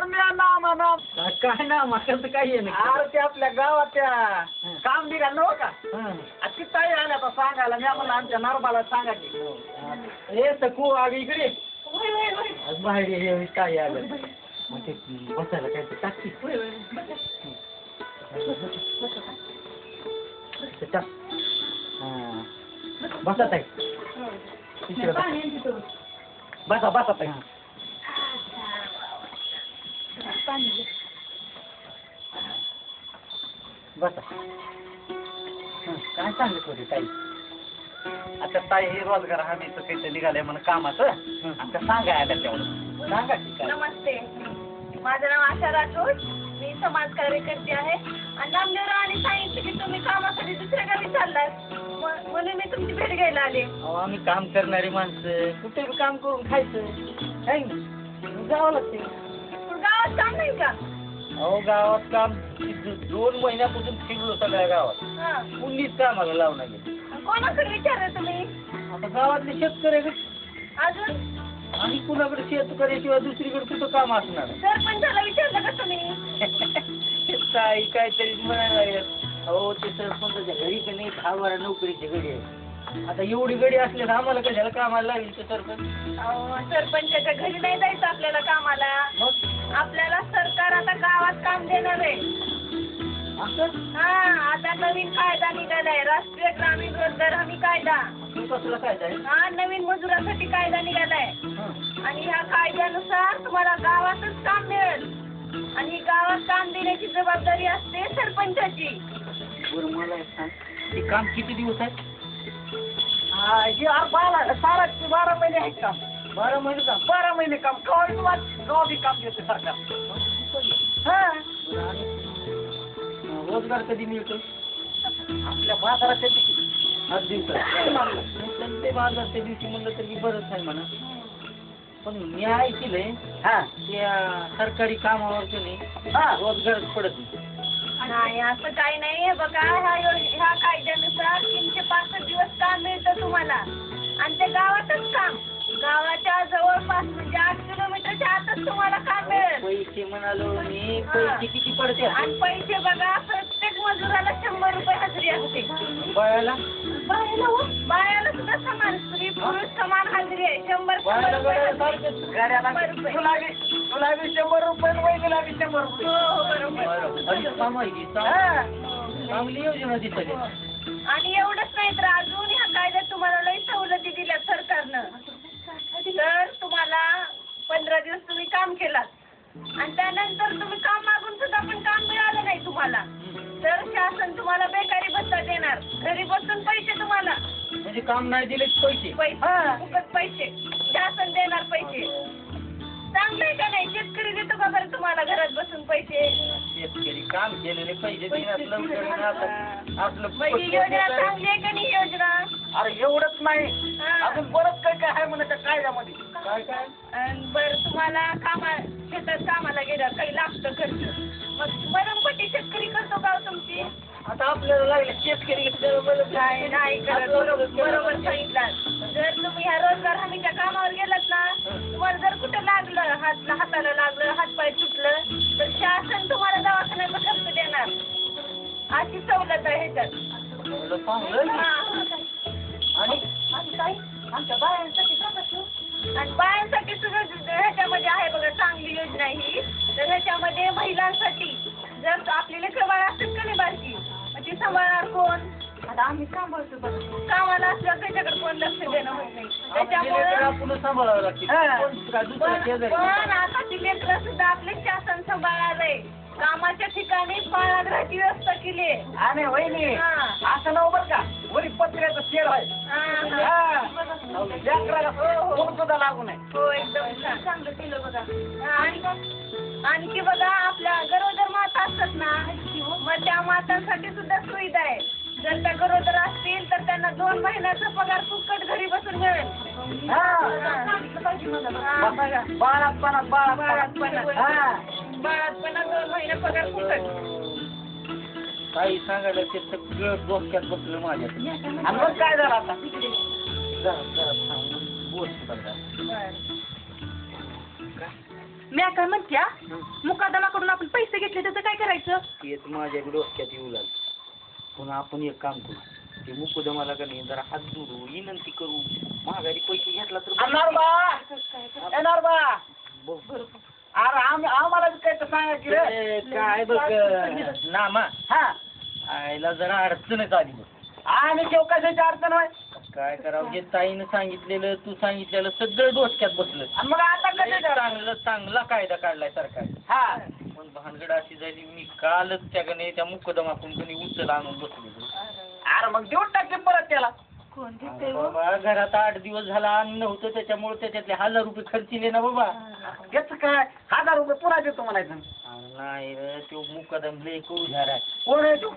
म्हणा काय ना कसं काय आहे ना अरे ते आपल्या गावाच्या काम निघाल नव्ह का ती ताई आल्या आता सांगायला मी आम्हाला आमच्या नरबाला सांगा की हे सकू आगी इकडे आज बाहेर ये काय आलं मग ते बसायला काय टाकी बसा ताई बसा बसा ताई बसा काय सांगत होते ताई आता ताई हे रोजगार हमीचं काहीतरी निघालंय म्हणून कामाचं आणि त्या सांगाय आल्या तेवढं सांगा की काय. नमस्ते, माझं नाव आशा राठोड. मी समाज कार्यकर्ते आहे आणि नामदेवरावांनी सांगितलं की तुम्ही कामासाठी दुसऱ्या गावी चाललात म्हणून मी तुमची भेट घ्यायला आले. अहो आम्ही काम करणारी माणसं कुठे काम करून खायचं काय जावं लागते. पण गावात काम नाही का? अहो गावात काम 2 महिन्यापासून फिरलो सगळ्या गावात हा. कुणीच कामाला लावणार नाही. कोणाकडे विचारलं तुम्ही? आता गावातले शेतकरी अजून आणि कुणाकडे शेतकऱ्याशिवाय दुसरीकडे कुठं काम असणार सरपंचाला विचारलं का तुम्ही? ताई काहीतरी म्हणायला लागल्यात. अहो ते सरपंचाच्या घरी का नाही 10-12 नोकरीची गडी आहे. आता एवढी गडी असल्यास आम्हाला कशाला कामाला लागेल ते सरपंच. अहो सरपंचाच्या घरी नाही जायचं आपल्याला कामाला. मग आपल्याला सरकार आता गावात काम देणार आहे. असं हा, आता नवीन कायदा निघालाय, राष्ट्रीय ग्रामीण रोजगार हमी कायदा. तू कसला काय आहे हा, नवीन मजुरासाठी कायदा निघालाय आणि ह्या कायद्यानुसार तुम्हाला गावातच काम मिळेल आणि गावात काम देण्याची जबाबदारी असते सरपंचाची. बरं मला एक सांग ते काम किती दिवस आहे? हे 12 महिने आहेत काम. 12 महिने काम 12 महिने काम कवा बी काम देते सरकार. हा रोजगार कधी मिळतो? आपल्या बाजाराच्या दिवशी. आज दिवसात ते बाजारच्या दिवशी म्हणलं तरी बरंच आहे म्हणा. पण मी ऐकलंय हा त्या सरकारी कामावर नाही रोजगार पडत नाही, असं काही नाहीये बघा. ह्या कायद्यानुसार 365 दिवस काम मिळतं तुम्हाला आणि ते गावातच काम. गावाच्या जवळपास म्हणजे 8 किलोमीटरच्या आतच तुम्हाला काम मिळेल. पैसे म्हणालो मी पैसे किती पडते आणि पैसे बघा, प्रत्येक मजुराला 100 रुपये हजेरी असते. बायाला बायाला सुद्धा समान, स्त्री पुरुष समान हजेरी आहे. 100 बायाला रुपये. गाड्याला 100 रुपये. तुला बी 100 रुपये वहिनीला बी 100 रुपये. हो, बरोबर. चांगली योजना दिसत आणि एवढंच नाही तर अजून ह्या कायद्यात तुम्हाला लई सवलती दिल्या सरकारनं. तर तुम्हाला 15 दिवस तुम्ही काम केलात आणि त्यानंतर तुम्ही काम मागून सुद्धा पण काम मिळालं नाही तुम्हाला तर शासन तुम्हाला बेकारी भत्ता देणार. घरी बसून पैसे तुम्हाला. म्हणजे काम नाही दिले पैसे फुकट पैसे शासन देणार. पैसे चांगलं आहे का नाही? शेतकरी देतो का बरं तुम्हाला घरात बसून पैसे? शेतकरी काम केलेले पैसे आपलं ही योजना चांगली आहे का नाही योजना? अरे एवढंच नाही अजून बरंच काय काय आहे म्हणा त्या कायद्यामध्ये. काय काय बरं तुम्हाला शेतात कामाला गेल्यावर काही लागतं खर्च मग मरमपट्टी शेतकरी करतो का तुमची? आता आपल्याला लागले शेतकरी नाही करत. बरोबर सांगितलं. जर तुम्ही ह्या रोजगार हमीच्या कामावर गेलात ना तुम्हाला जर कुठं लागलं हाताला लागलं हातपाय तुटलं तर शासन तुम्हाला दवाखान्याचा खर्च देणार. अशी सवलत आहे ह्याच्यात. आणि काय आमच्या बायांसाठी आणि बायांसाठी सुद्धा ह्याच्यामध्ये आहे बघा चांगली योजना ही. तर ह्याच्यामध्ये महिलांसाठी जर आपली लेकरं बाळ असतात का नाही बारकी ती सांभाळणार कोण? आता आम्ही सांभाळतो बघा. कामाला असल्यावर त्याच्याकडे कोण लक्ष देणं होत नाही. त्याच्यामुळे सांभाळावं लागते. पण आताची लेकरं सुद्धा आपले शासन सांभाळणार आहे. कामाच्या ठिकाणी पाळागृहाची व्यवस्था केली आहे. आणि वहिनी असं नाव बरं का वरी पत्र्याचं शेड आहे. कोण सुद्धा लागू नाही. हो एकदम चांगलं केलं बघा. आणखी बघा आपल्या गरोदर माता असतात ना मग त्या मातांसाठी सुद्धा सुविधा आहे. जर त्या गरोदर असतील तर त्यांना 2 महिन्याचा पगार फुकट घरी बसून मिळेल. बाळातपणा 2 महिने पगार फुकट. काही सांगायला ते सगळं डोक्यात बसलं माझ्या. आणि मग काय झालं आता जरा बोल मी काय म्हणत्या मुकादमाकडून आपण पैसे घेतले त्याचं काय करायचं? तेच माझ्या डोक्यात येऊ लागलं. पुन्हा आपण एक काम करू, ते मुकुदमाला का नाही जरा हात जोडू, विनंती करू, माघारी पैसे घेतला तर येणार बा अरे आम्हाला बी काय तर सांगा की रे. ए, काय बघ नामा हा आईला जरा अडचणच आली बघ. आणि केव कशाची अडचण होय काय करावं, जे ताईनं सांगितलेलं तू सांगितलेलं सगळं डोक्यात बसलं. आणि मग आता लय चांगला कायदा काढलाय सरकार. हा पण भानगड अशी झाली, मी कालच त्याकडे त्या मुकदमातून कोणी उचल आणून बसलो. अरे मग देऊन टाकले परत त्याला. कोण देते बाबा घरात 8 दिवस झाला अन्न नव्हतं, त्याच्यामुळे त्याच्यातले 1000 रुपये खर्चिले ना बाबा. याच काय 1000 रुपये पुन्हा देतो म्हणायचं. नाही रे, तो मुकदम लय कौझार आहे. कोण आहे तू?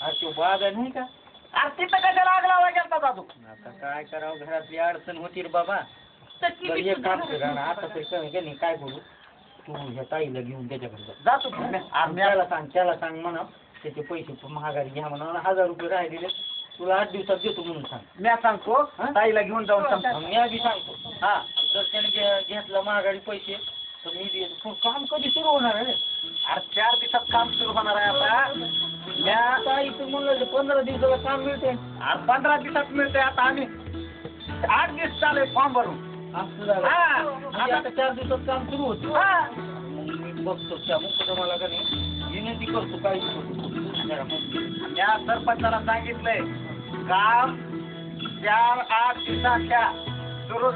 अरे तो बागा नाही का, अरे तिथं कशाला आग लावा गेलता जातो. आता काय करावं, घरातली अडचण होती रे बाबा. बरं एक काम कर ना, आता तरी कमी नाही, काय करू, तू ह्या ताईला घेऊन त्याच्याकडे जा. जातो त्याला सांग म्हणा त्याचे पैसे महागारी घ्या म्हणा, 1000 रुपये राहिलेले तुला 8 दिवसात देतो म्हणून सांग. मी सांगतो ताईला घेऊन जाऊन सांगतो. मी आधी सांगतो. हा जर त्याने घेतला महागारी पैसे तर मी देतो. पण काम कधी सुरू होणार आहे? अरे 4 दिवसात काम सुरू होणार आहे आता. ताईचं म्हणलं 15 दिवसाला काम मिळते. अरे 15 दिवसात मिळते. आता आम्ही 8 दिवस चालू फॉर्म भरून. असं झालं. हा. म्हणजे आता 4 दिवसात काम सुरू होतं. हा. मग मी बघतो त्या मुकदमाला का नाही विनंती करतो, काय जरा मग. त्या सरपंचाला सांगितलंय काम 4-8 दिवसाच्या सुरू